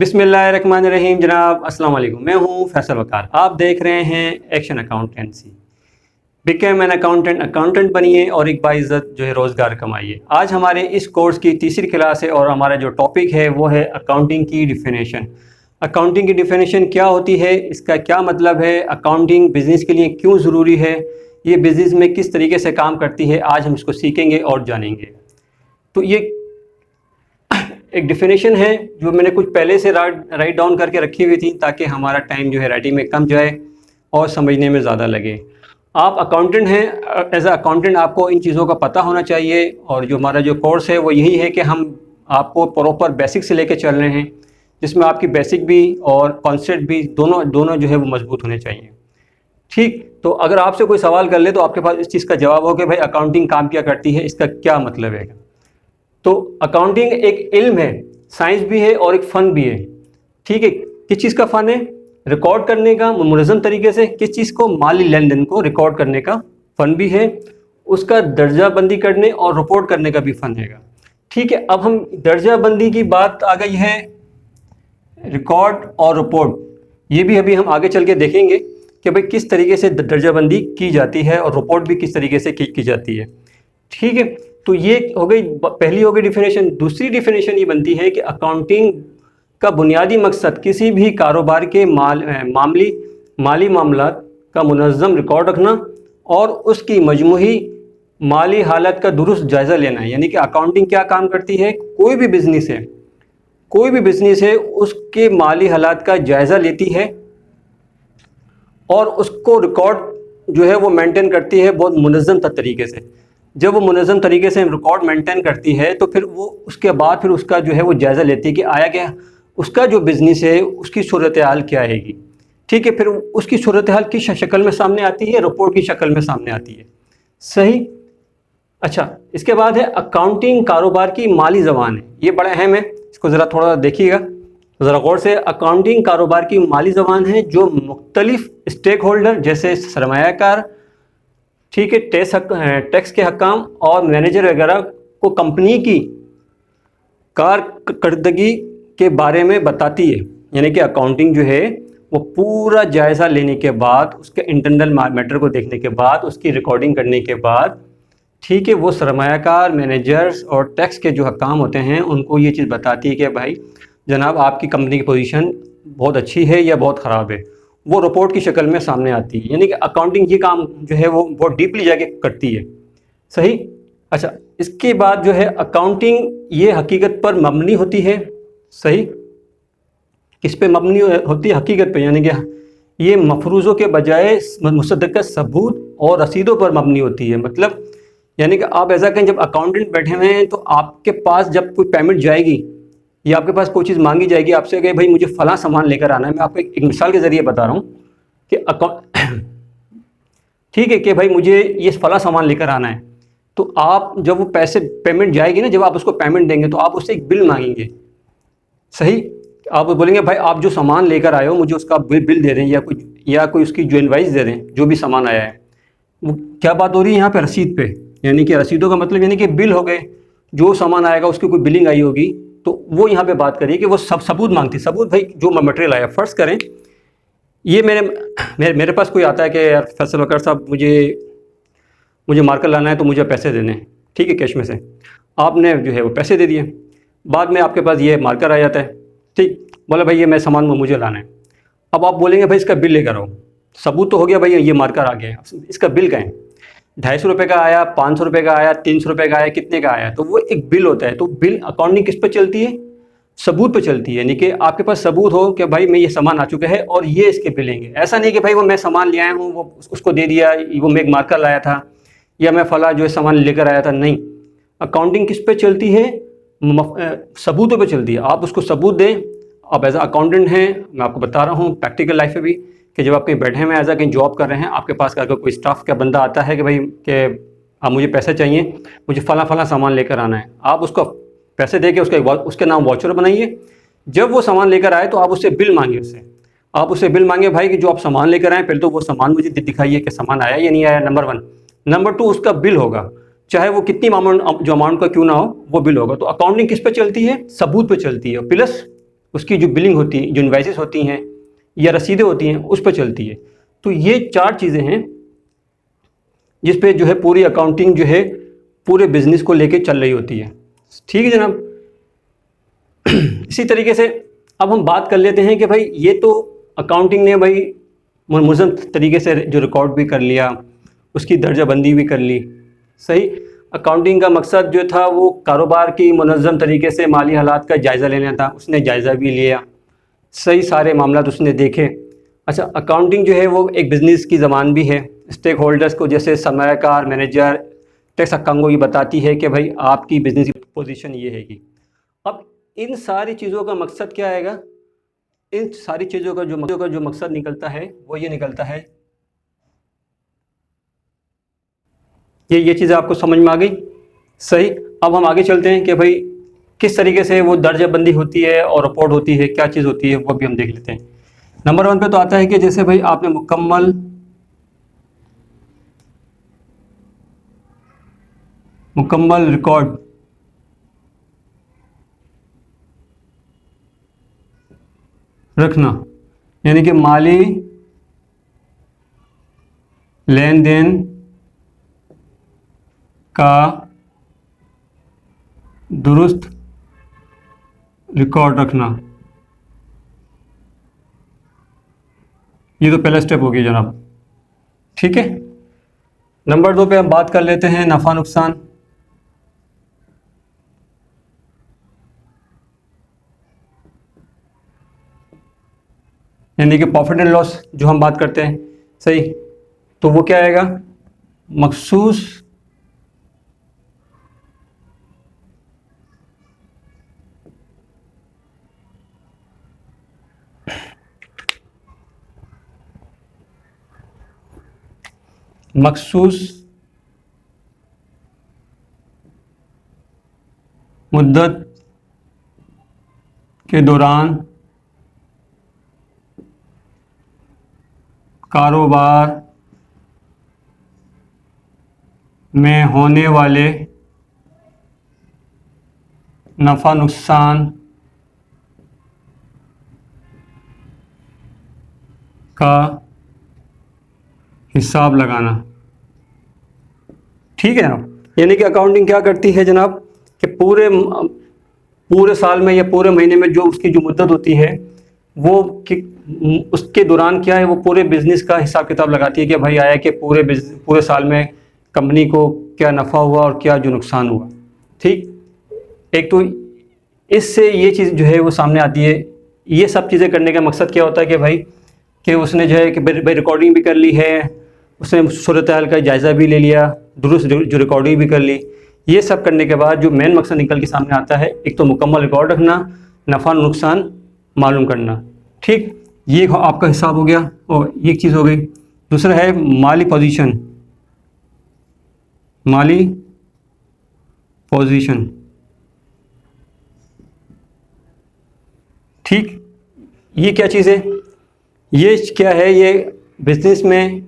बिस्मिल्लाहिर्रहमानिर्रहीम। जनाब अस्सलाम वालेकुम। मैं हूं फैसल वकार। आप देख रहे हैं action accountancy. Became an accountant, accountant बनिए और एक बाइज़्ज़त जो है रोज़गार कमाइए। आज हमारे इस कोर्स की तीसरी क्लास है और हमारा जो टॉपिक है वो है अकाउंटिंग की डिफिनेशन। अकाउंटिंग की डिफिनेशन क्या होती है, इसका क्या मतलब है, अकाउंटिंग बिज़नेस के लिए क्यों ज़रूरी है, ये बिज़नेस में किस तरीके से काम करती है, आज हम इसको सीखेंगे और जानेंगे। तो ये एक डिफिनेशन है जो मैंने कुछ पहले से राइट डाउन करके रखी हुई थी ताकि हमारा टाइम जो है राइटिंग में कम जाए और समझने में ज़्यादा लगे। आप अकाउंटेंट हैं, एज अ अकाउंटेंट आपको इन चीज़ों का पता होना चाहिए और जो हमारा जो कोर्स है वो यही है कि हम आपको प्रॉपर बेसिक से लेके चल रहे हैं, जिसमें आपकी बेसिक भी और कॉन्सेप्ट भी दोनों जो है वो मजबूत होने चाहिए। ठीक, तो अगर आपसे कोई सवाल कर ले तो आपके पास इस चीज़ का जवाब हो कि भाई अकाउंटिंग काम क्या करती है, इसका क्या मतलब है। तो अकाउंटिंग एक इल्म है, साइंस भी है और एक फ़न भी है। ठीक है, किस चीज़ का फ़न है? रिकॉर्ड करने का मुनज़्ज़म तरीके से, किस चीज़ को, माली लेन देन को रिकॉर्ड करने का फ़न भी है, उसका दर्जा बंदी करने और रिपोर्ट करने का भी फ़न है। ठीक है, अब हम दर्जा बंदी की बात आ गई है, रिकॉर्ड और रिपोर्ट, ये भी अभी हम आगे चल के देखेंगे कि भाई किस तरीके से दर्जाबंदी की जाती है और रिपोर्ट भी किस तरीके से की जाती है। ठीक है, तो ये हो गई, पहली हो गई डिफिनेशन। दूसरी डिफिनेशन ये बनती है कि अकाउंटिंग का बुनियादी मकसद किसी भी कारोबार के माली मामलात का मुनज़्ज़म रिकॉर्ड रखना और उसकी मजमूही माली हालत का दुरुस्त जायज़ा लेना है। यानी कि अकाउंटिंग क्या काम करती है, कोई भी बिज़नेस है उसके माली हालात का जायज़ा लेती है और उसको रिकॉर्ड जो है वो मेंटेन करती है बहुत मुनज़्ज़म तरीके से। जब वो मुनज़्ज़म तरीके से रिकॉर्ड मेंटेन करती है तो फिर वो उसके बाद फिर उसका जो है वो जायज़ा लेती है कि आया क्या, उसका जो बिज़नेस है उसकी सूरत हाल क्या आएगी। ठीक है, फिर उसकी सूरत हाल किस शक्ल में सामने आती है, रिपोर्ट की शक्ल में सामने आती है। सही। अच्छा, इसके बाद है अकाउंटिंग कारोबार की माली ज़बान है। ये बड़ा अहम है, इसको ज़रा थोड़ा देखिएगा ज़रा गौर से। अकाउंटिंग कारोबार की माली ज़बान है जो मुख्तलिफ स्टेक होल्डर जैसे सरमायाकार, ठीक है, टैक्स के हकाम और मैनेजर वगैरह को कंपनी की कारकर्दगी के बारे में बताती है। यानी कि अकाउंटिंग जो है वो पूरा जायज़ा लेने के बाद, उसके इंटरनल मैटर को देखने के बाद, उसकी रिकॉर्डिंग करने के बाद, ठीक है, वो सरमायाकार, मैनेजर्स और टैक्स के जो हकाम होते हैं उनको ये चीज़ बताती है कि भाई जनाब आपकी कंपनी की पोजीशन बहुत अच्छी है या बहुत ख़राब है। वो रिपोर्ट की शक्ल में सामने आती है। यानी कि अकाउंटिंग ये काम जो है वो बहुत डीपली जाके करती है। सही। अच्छा, इसके बाद जो है अकाउंटिंग ये हकीकत पर मबनी होती है। सही, किस पे मबनी होती है? हकीकत पे। यानी कि ये मफरूज़ों के बजाय मुसद्दक़ सबूत और रसीदों पर मबनी होती है। मतलब यानी कि आप ऐसा कहें, जब अकाउंटेंट बैठे हुए हैं तो आपके पास जब कोई पेमेंट जाएगी या आपके पास कोई चीज़ मांगी जाएगी आपसे कि भाई मुझे फ़लाँ सामान लेकर आना है, मैं आपको एक मिसाल के ज़रिए बता रहा हूँ कि ठीक है कि भाई मुझे ये फ़लाँ सामान लेकर आना है, तो आप जब वो पैसे पेमेंट जाएगी ना, जब आप उसको पेमेंट देंगे तो आप उससे एक बिल मांगेंगे। सही, आप बोलेंगे भाई आप जो सामान लेकर आए हो मुझे उसका बिल दे दें या कोई उसकी जो इनवाइस दे दें जो भी सामान आया है। वो क्या बात हो रही है यहाँ पे? रसीद पे। यानी कि रसीदों का मतलब यानी कि बिल हो गए, जो सामान आएगा उसकी कोई बिलिंग आई होगी तो वो यहाँ पे बात करिए कि वो सबूत मांगती। सबूत भाई जो मटेरियल आया, फ़र्ज़ करें ये मेरे पास कोई आता है कि यार फैसल वकार साहब मुझे मार्कर लाना है तो मुझे पैसे देने हैं। ठीक है, कैश में से आपने जो है वो पैसे दे दिए, बाद में आपके पास ये मार्कर आ जाता है। ठीक, बोला भाई ये मैं सामान मुझे लाना है। अब आप बोलेंगे भाई इसका बिल लेकर आओ। सबूत तो हो गया भाई ये मार्कर आ गया, इसका बिल कहें 250 रुपये का आया, 500 रुपये का आया, 300 रुपये का आया, कितने का आया, तो वो एक बिल होता है। तो बिल अकाउंटिंग किस पर चलती है? सबूत पर चलती है। यानी कि आपके पास सबूत हो कि भाई मैं ये सामान आ चुका है और ये इसके बिलेंगे। ऐसा नहीं कि भाई वो मैं सामान ले आया हूँ, वो उसको दे दिया, वो मैं एक मार्कर लाया था या मैं फला जो है सामान लेकर आया था। नहीं, अकाउंटिंग किस पे चलती है? सबूतों पे चलती है। आप उसको सबूत दें। आप एज अ अकाउंटेंट हैं, मैं आपको बता रहा हूँ प्रैक्टिकल लाइफ में भी, कि जब आप कहीं बैठे हैं एज अ कहीं जॉब कर रहे हैं, आपके पास अगर कोई स्टाफ का बंदा आता है कि भाई कि आप मुझे पैसे चाहिए, मुझे फ़ला सामान लेकर आना है, आप उसको पैसे दे के उसके नाम वाउचर बनाइए। जब वो सामान लेकर आए तो आप उससे बिल मांगिए। आप उससे बिल मांगे भाई कि जो आप सामान लेकर आए, पहले तो वो सामान मुझे दिखाइए कि सामान आया या नहीं आया, नंबर 1। नंबर 2, उसका बिल होगा, चाहे वो कितनी अमाउंट का क्यों ना हो, वो बिल होगा। तो अकाउंटिंग किस पे चलती है? सबूत पे चलती है। प्लस उसकी जो बिलिंग होती है, जो इनवाइसेस होती हैं या रसीदें होती हैं, उस पर चलती है। तो ये 4 चीज़ें हैं जिस पे जो है पूरी अकाउंटिंग जो है पूरे बिजनेस को लेके चल रही होती है। ठीक है जनाब। इसी तरीके से अब हम बात कर लेते हैं कि भाई ये तो अकाउंटिंग ने भाई मुनज़्ज़म तरीके से जो रिकॉर्ड भी कर लिया, उसकी दर्जाबंदी भी कर ली। सही। अकाउंटिंग का मकसद जो था वो कारोबार की मुनज़्ज़म तरीके से माली हालात का जायज़ा लेना था, उसने जायज़ा भी लिया। सही सारे मामलात उसने देखे। अच्छा, अकाउंटिंग जो है वो एक बिज़नेस की ज़बान भी है। स्टेक होल्डर्स को जैसे सरमायाकार, मैनेजर, टैक्स हक्काम को ये बताती है कि भाई आपकी बिज़नेस की पोजीशन ये हैगी। अब इन सारी चीज़ों का मकसद क्या आएगा? इन सारी चीज़ों का जो मकसद निकलता है वो ये निकलता है, ये चीज़ें आपको समझ में आ गई। सही। अब हम आगे चलते हैं कि भाई किस तरीके से वो दर्जाबंदी होती है और रिपोर्ट होती है, क्या चीज़ होती है, वो भी हम देख लेते हैं। नंबर 1 पे तो आता है कि जैसे भाई आपने मुकम्मल रिकॉर्ड रखना, यानी कि माली लेन देन का दुरुस्त रिकॉर्ड रखना। ये तो पहला स्टेप हो गया जनाब। ठीक है। नंबर 2 पे हम बात कर लेते हैं नफ़ा नुकसान। यानी कि प्रॉफिट एंड लॉस जो हम बात करते हैं। सही। तो वो क्या आएगा? मखसूस मुद्दत के दौरान कारोबार में होने वाले नफ़ा नुकसान का हिसाब लगाना। ठीक है ना। यानी कि अकाउंटिंग क्या करती है जनाब कि पूरे साल में या पूरे महीने में जो उसकी जो मुद्दत होती है वो उसके दौरान क्या है, वो पूरे बिज़नेस का हिसाब किताब लगाती है कि भाई आया कि पूरे साल में कंपनी को क्या नफ़ा हुआ और क्या जो नुकसान हुआ। ठीक। एक तो इससे ये चीज़ जो है वो सामने आती है। ये सब चीज़ें करने का मकसद क्या होता है कि भाई कि उसने जो है कि भाई रिकॉर्डिंग भी कर ली है, उसने सूरत हाल का जायज़ा भी ले लिया, दुरुस्त जो रिकॉर्डिंग भी कर ली। ये सब करने के बाद जो मेन मकसद निकल के सामने आता है, एक तो मुकम्मल रिकॉर्ड रखना, नफ़ा नुकसान मालूम करना। ठीक। ये आपका हिसाब हो गया और एक चीज़ हो गई। दूसरा है माली पोजीशन। ठीक। ये क्या चीज़ है? ये क्या है? ये बिज़नेस में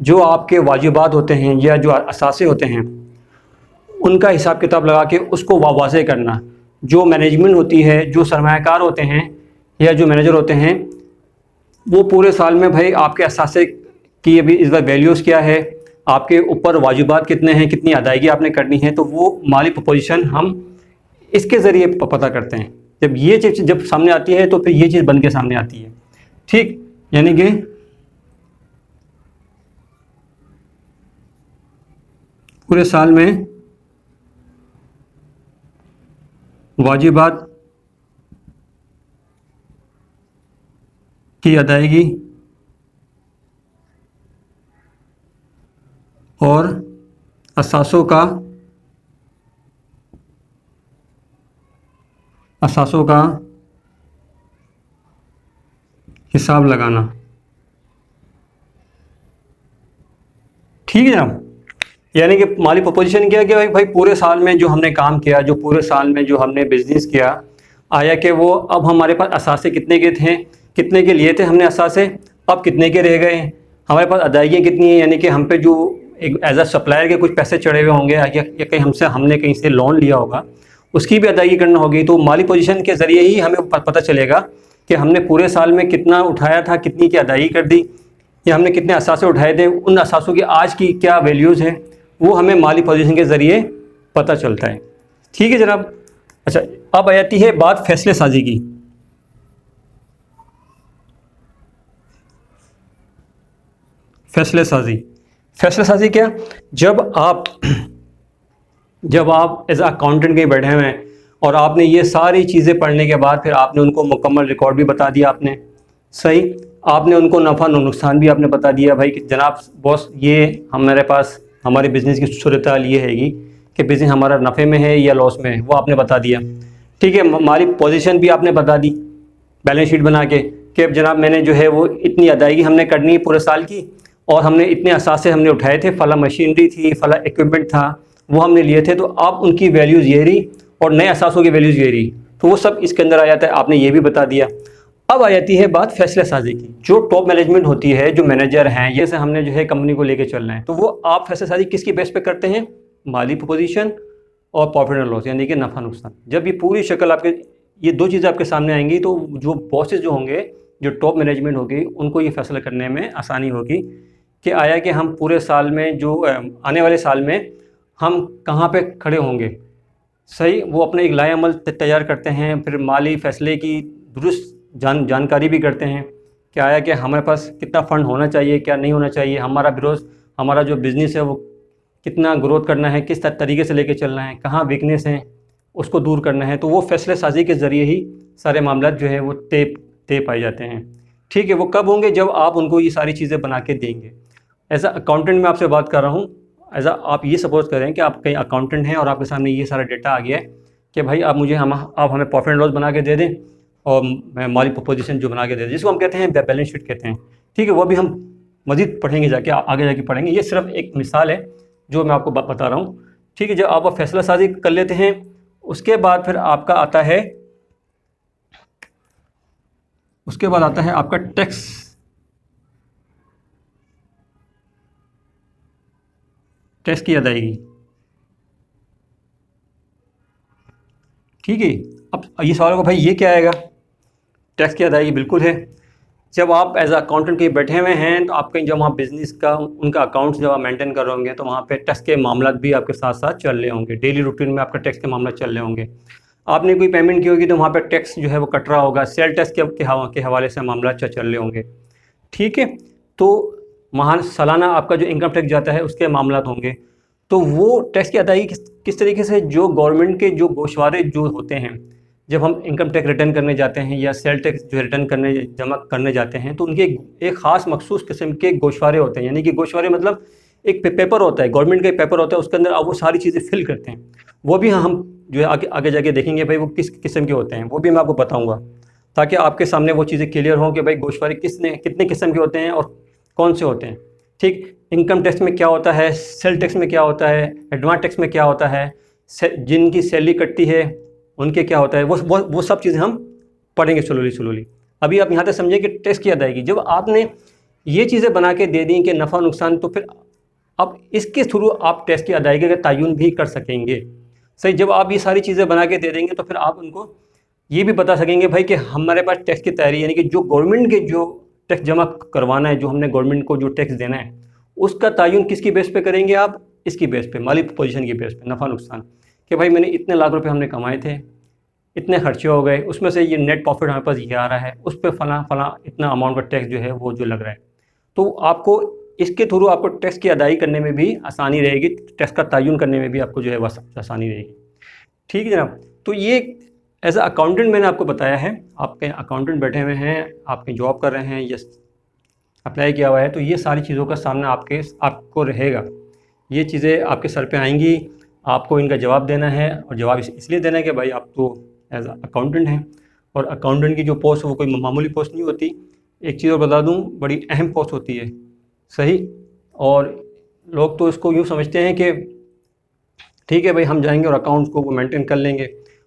जो आपके वाजिबात होते हैं या जो असासे होते हैं उनका हिसाब किताब लगा के उसको वाज़ेह करना। जो मैनेजमेंट होती है, जो सरमायाकार होते हैं या जो मैनेजर होते हैं, वो पूरे साल में भाई आपके असासे की अभी इस बार वैल्यूज़ क्या है, आपके ऊपर वाजिबात कितने हैं, कितनी अदायगी आपने करनी है, तो वो माली पोजीशन हम इसके ज़रिए पता करते हैं। जब ये चीज़ जब सामने आती है तो फिर ये चीज़ बन के सामने आती है। ठीक। यानी कि पूरे साल में वाजिबात की अदायगी और असासों का हिसाब लगाना। ठीक है जनाब। यानी कि माली प्रपोजिशन क्या है भाई पूरे साल में जो हमने काम किया, जो पूरे साल में जो हमने बिजनेस किया, आया कि वो अब हमारे पास असासे कितने के थे, कितने के लिए थे हमने असासे, अब कितने के रह गए, हमारे पास अदायगियाँ कितनी हैं, यानी कि हम पे जो एक एज अ सप्लायर के कुछ पैसे चढ़े हुए होंगे या कहीं हमने कहीं से लोन लिया होगा, उसकी भी अदायगी करना होगी। तो माली पोजीशन के ज़रिए ही हमें पता चलेगा कि हमने पूरे साल में कितना उठाया था, कितनी की अदायगी कर दी, या हमने कितने असासे उठाए थे, उन असासों की आज की क्या वैल्यूज़ हैं, वो हमें माली पोजीशन के ज़रिए पता चलता है। ठीक है जनाब। अच्छा, अब आ जाती है बात फैसले साजी की। फैसले साजी क्या, जब आप एज अकाउंटेंट कहीं बैठे हुए हैं और आपने ये सारी चीज़ें पढ़ने के बाद फिर आपने उनको मुकम्मल रिकॉर्ड भी बता दिया, आपने सही, आपने उनको नफ़ा नुकसान भी आपने बता दिया, भाई कि जनाब बॉस ये हमारे पास हमारे बिज़नेस की सूरत हाल ये हैगी कि बिज़नेस हमारा नफ़े में है या लॉस में है, वो आपने बता दिया। ठीक है, हमारी पोजीशन भी आपने बता दी बैलेंस शीट बना के कि जनाब मैंने जो है वो इतनी अदायगी हमने करनी है पूरे साल की, और हमने इतने असासे हमने उठाए थे, फला मशीनरी थी, फला इक्विपमेंट था, वो हमने लिए थे, तो आप उनकी वैल्यूज़ ये रही और नए असासों की वैल्यूज़ ये रही, तो वो सब इसके अंदर आ जाता है, आपने ये भी बता दिया। अब आ जाती है बात फैसले साजी की। जो टॉप मैनेजमेंट होती है, जो मैनेजर हैं, ये से हमने जो है कंपनी को लेके चलना है, तो वो आप फैसले साजी किसकी बेस पे करते हैं, माली पोजीशन और प्रॉफिट एंड लॉस यानी कि नफ़ा नुकसान। जब ये पूरी शक्ल आपके, ये दो चीज़ें आपके सामने आएंगी, तो जो बॉसेस जो होंगे, जो टॉप मैनेजमेंट होगी, उनको ये फैसला करने में आसानी होगी कि आया कि हम पूरे साल में जो आने वाले साल में हम कहाँ पे खड़े होंगे। सही, वो अपने एक लाएअमल तैयार करते हैं, फिर माली फ़ैसले की दुरुस्त जानकारी भी करते हैं कि आया कि हमारे पास कितना फ़ंड होना चाहिए, क्या नहीं होना चाहिए, हमारा जो बिज़नेस है वो कितना ग्रोथ करना है, किस तरीके से लेके चलना है, कहाँ वीकनेस हैं उसको दूर करना है। तो वो फैसले साजी के ज़रिए ही सारे मामला जो है वो तय पाए जाते हैं। ठीक है, वो कब होंगे, जब आप उनको ये सारी चीज़ें बना के देंगे। एज अ अकाउंटेंट मैं आपसे बात कर रहा हूँ, आप ये सपोज करें कि आप कहीं अकाउंटेंट हैं और आपके सामने ये सारा डेटा आ गया है कि भाई आप हमें प्रॉफिट एंड लॉस बना के दे दें और मैं माली पोजीशन जो बना के दे दें, जिसको हम कहते हैं बैलेंस शीट कहते हैं। ठीक है, वो भी हम मज़ीद पढ़ेंगे, आगे जाके पढ़ेंगे। ये सिर्फ एक मिसाल है जो मैं आपको बता रहा हूँ। ठीक है, जब आप फैसला साजी कर लेते हैं, उसके बाद फिर आपका आता है आपका टैक्स की अदायगी। ठीक है, अब ये सवाल होगा भाई ये क्या आएगा, टैक्स की अदायगी बिल्कुल है। जब आप एज अकाउंटेंट कहीं बैठे हुए हैं, तो आप कहीं जब वहाँ बिज़नेस का उनका अकाउंट्स जब आप मेंटेन कर रहे होंगे, तो वहाँ पे टैक्स के मामला भी आपके साथ साथ चल रहे होंगे, डेली रूटीन में आपका टैक्स के मामला चल रहे होंगे। आपने कोई पेमेंट की होगी तो वहाँ पर टैक्स जो है वो कट रहा होगा, सेल टैक्स के हवाले से मामला चल रहे होंगे। ठीक है, तो वहाँ सालाना आपका जो इनकम टैक्स जाता है उसके मामला होंगे। तो वो टैक्स की अदायगी किस तरीके से, जो गवर्नमेंट के जो गोशवारे जो होते हैं, जब हम इनकम टैक्स रिटर्न करने जाते हैं या सेल टैक्स जो रिटर्न जमा करने जाते हैं, तो उनके एक ख़ास मखसूस किस्म के गोशवारे होते हैं। यानी कि गोशवारे मतलब एक पेपर होता है, गवर्नमेंट का पेपर होता है, उसके अंदर आप वो सारी चीज़ें फिल करते हैं। वो भी हम जो है आगे जाके देखेंगे भाई वो किस किस्म के होते हैं, वो भी मैं आपको बताऊँगा, ताकि आपके सामने वो चीज़ें क्लियर हों कि भाई गोशवारे कितने किस्म के होते हैं और कौन से होते हैं। ठीक, इनकम टैक्स में क्या होता है, सेल टैक्स में क्या होता है, एडवांस टैक्स में क्या होता है, जिनकी सैलरी कटती है उनके क्या होता है, वो सब चीज़ें हम पढ़ेंगे स्लोली। अभी आप यहाँ तक समझें कि टैक्स की अदायगी, जब आपने ये चीज़ें बना के दे दी कि नफ़ा नुकसान, तो फिर अब इसके थ्रू आप टैक्स की अदायगी का तयन भी कर सकेंगे। सही, जब आप ये सारी चीज़ें बना के दे देंगे तो फिर आप उनको ये भी बता सकेंगे भाई कि हमारे पास टैक्स की तैयारी, यानी कि जो गवर्नमेंट के जो टैक्स जमा करवाना है, जो हमने गवर्नमेंट को जो टैक्स देना है, उसका तयन किसकी बेस पे करेंगे आप, इसकी बेस पे, माली पोजीशन की बेस पे, नफ़ा नुकसान, कि भाई मैंने इतने लाख रुपए हमने कमाए थे, इतने खर्चे हो गए, उसमें से ये नेट प्रॉफिट हमारे पास ये आ रहा है, उस पर फला इतना अमाउंट का टैक्स जो है वो जो लग रहा है। तो आपको इसके थ्रू आपको टैक्स की अदायगी करने में भी आसानी रहेगी, टैक्स का तयन करने में भी आपको जो है वह आसानी रहेगी। ठीक है जनाब, तो ये एज अ अकाउंटेंट मैंने आपको बताया है। आपके अकाउंटेंट बैठे हुए हैं, आपके जॉब कर रहे हैं, यस अप्लाई किया हुआ है, तो ये सारी चीज़ों का सामना आपको रहेगा, ये चीज़ें आपके सर पे आएंगी, आपको इनका जवाब देना है। और जवाब इसलिए देना है कि भाई आप तो एज अ अकाउंटेंट हैं, और अकाउंटेंट की जो पोस्ट है वो कोई मामूली पोस्ट नहीं होती। एक चीज़ और बता दूं, बड़ी अहम पोस्ट होती है। सही, और लोग तो इसको यूँ समझते हैं कि ठीक है भाई हम जाएंगे और अकाउंट्स को वो मेंटेन कर लेंगे,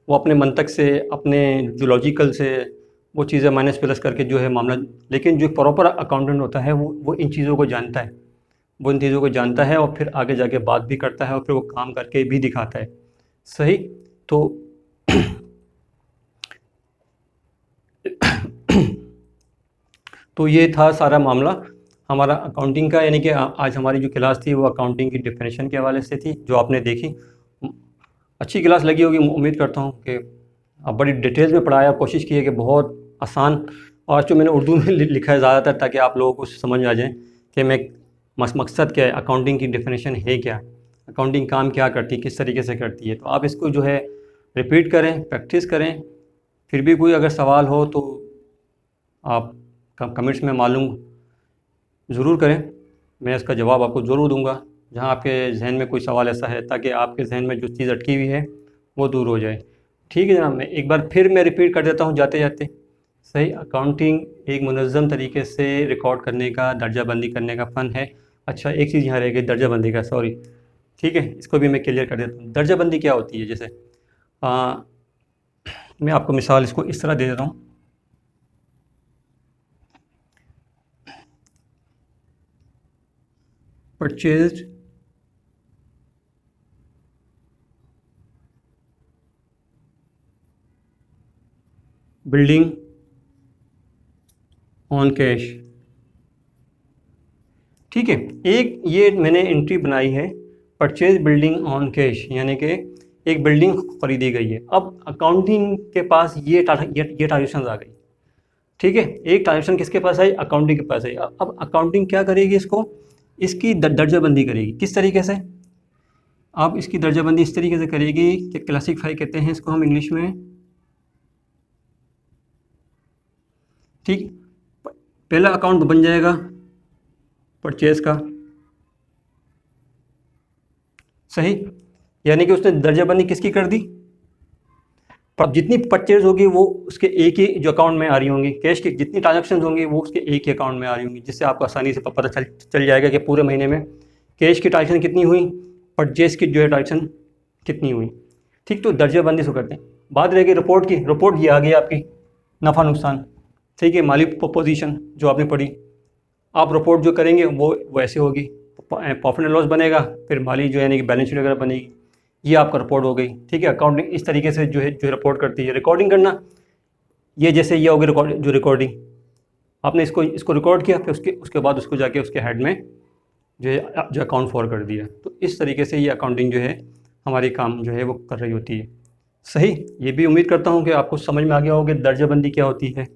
वो अपने मंतक से, अपने जो लॉजिकल से वो चीज़ें माइनस प्लस करके जो है मामला। लेकिन जो प्रॉपर अकाउंटेंट होता है वो इन चीज़ों को जानता है, वो इन चीज़ों को जानता है और फिर आगे जाके बात भी करता है और फिर वो काम करके भी दिखाता है। सही, तो तो ये था सारा मामला हमारा अकाउंटिंग का, यानी कि आज हमारी जो क्लास थी वो अकाउंटिंग की डेफिनेशन के हवाले से थी, जो आपने देखी। अच्छी क्लास लगी होगी, उम्मीद करता हूँ कि आप बड़ी डिटेल्स में पढ़ाया, कोशिश की है कि बहुत आसान, और जो मैंने उर्दू में लिखा है ज़्यादातर, ताकि आप लोगों को समझ में आ जाए कि मैं मकसद क्या है, अकाउंटिंग की डेफिनेशन है क्या, अकाउंटिंग काम क्या करती है, किस तरीके से करती है। तो आप इसको जो है रिपीट करें, प्रैक्टिस करें। फिर भी कोई अगर सवाल हो तो आप कमेंट्स में मालूम ज़रूर करें, मैं इसका जवाब आपको ज़रूर दूंगा, जहां आपके जहन में कोई सवाल ऐसा है, ताकि आपके जहन में जो चीज़ अटकी हुई है वो दूर हो जाए। ठीक है जनाब, मैं एक बार फिर मैं रिपीट कर देता हूं जाते जाते। सही, अकाउंटिंग एक मुनज़्ज़म तरीके से रिकॉर्ड करने का, दर्जाबंदी करने का फ़न है। अच्छा, एक चीज़ यहाँ रह गई, दर्जाबंदी का, सॉरी। ठीक है, इसको भी मैं क्लियर कर देता हूँ। दर्जाबंदी क्या होती है? जैसे मैं आपको मिसाल इसको इस तरह दे देता हूँ। Purchased building on cash. ठीक है, एक ये मैंने एंट्री बनाई है, परचेज बिल्डिंग ऑन कैश, यानी कि एक बिल्डिंग खरीदी गई है। अब अकाउंटिंग के पास ये ट्रांजेक्शन आ गई। ठीक है, एक ट्रांजेक्शन किसके पास आई? अकाउंटिंग के पास आई। अब अकाउंटिंग क्या करेगी? इसको, इसकी दर्जाबंदी करेगी। किस तरीके से? अब इसकी दर्जाबंदी इस तरीके से करेगी कि क्लासिफाई कहते हैं इसको हम इंग्लिश में। ठीक, पहला अकाउंट बन जाएगा परचेज का। सही, यानी कि उसने दर्जाबंदी किसकी कर दी? पर जितनी परचेज होगी वो उसके एक ही जो अकाउंट में आ रही होंगी, कैश की जितनी ट्रांजैक्शन होंगी वो उसके एक ही अकाउंट में आ रही होंगी, जिससे आपको आसानी से पता चल जाएगा कि पूरे महीने में कैश की ट्रांजैक्शन कितनी हुई, परचेज की जो है ट्रांजैक्शन कितनी हुई। ठीक, तो दर्जाबंदी से करते हैं। बात रहेगी रिपोर्ट की। रिपोर्ट ये आ गई आपकी नफ़ा नुकसान। ठीक है, माली पोजीशन जो आपने पढ़ी। आप रिपोर्ट जो करेंगे वो ऐसे होगी, प्रॉफिट एंड लॉस बनेगा, फिर माली जो यानी कि बैलेंस शीट वगैरह बनेगी, ये आपका रिपोर्ट हो गई। ठीक है, अकाउंटिंग इस तरीके से जो है रिपोर्ट करती है। रिकॉर्डिंग करना, ये जैसे ये होगी रिकॉर्डिंग, आपने इसको रिकॉर्ड किया, फिर उसके बाद उसको जाके उसके हेड में जो अकाउंट फॉर कर दिया। तो इस तरीके से ये अकाउंटिंग जो है हमारी काम जो है वो कर रही होती है। सही, ये भी उम्मीद करता हूँ कि आपको समझ में आ गया होगा कि दर्जाबंदी क्या होती है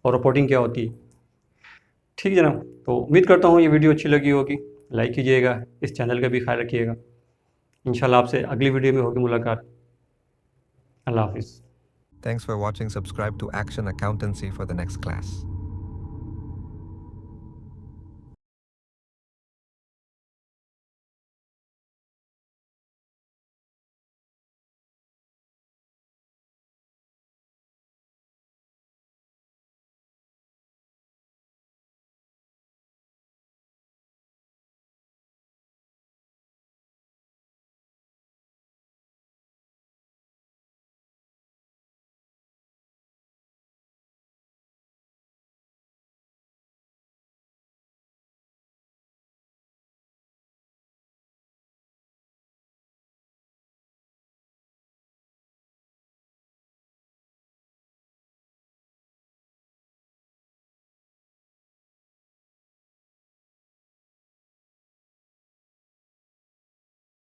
और रिपोर्टिंग क्या होती है। ठीक है जनाब, तो उम्मीद करता हूँ ये वीडियो अच्छी लगी होगी। लाइक कीजिएगा, इस चैनल का भी ख्याल रखिएगा। इंशाल्लाह आपसे अगली वीडियो में होगी मुलाकात। अल्लाह हाफिज़। Thanks for watching. Subscribe to Action Accountancy for the next class.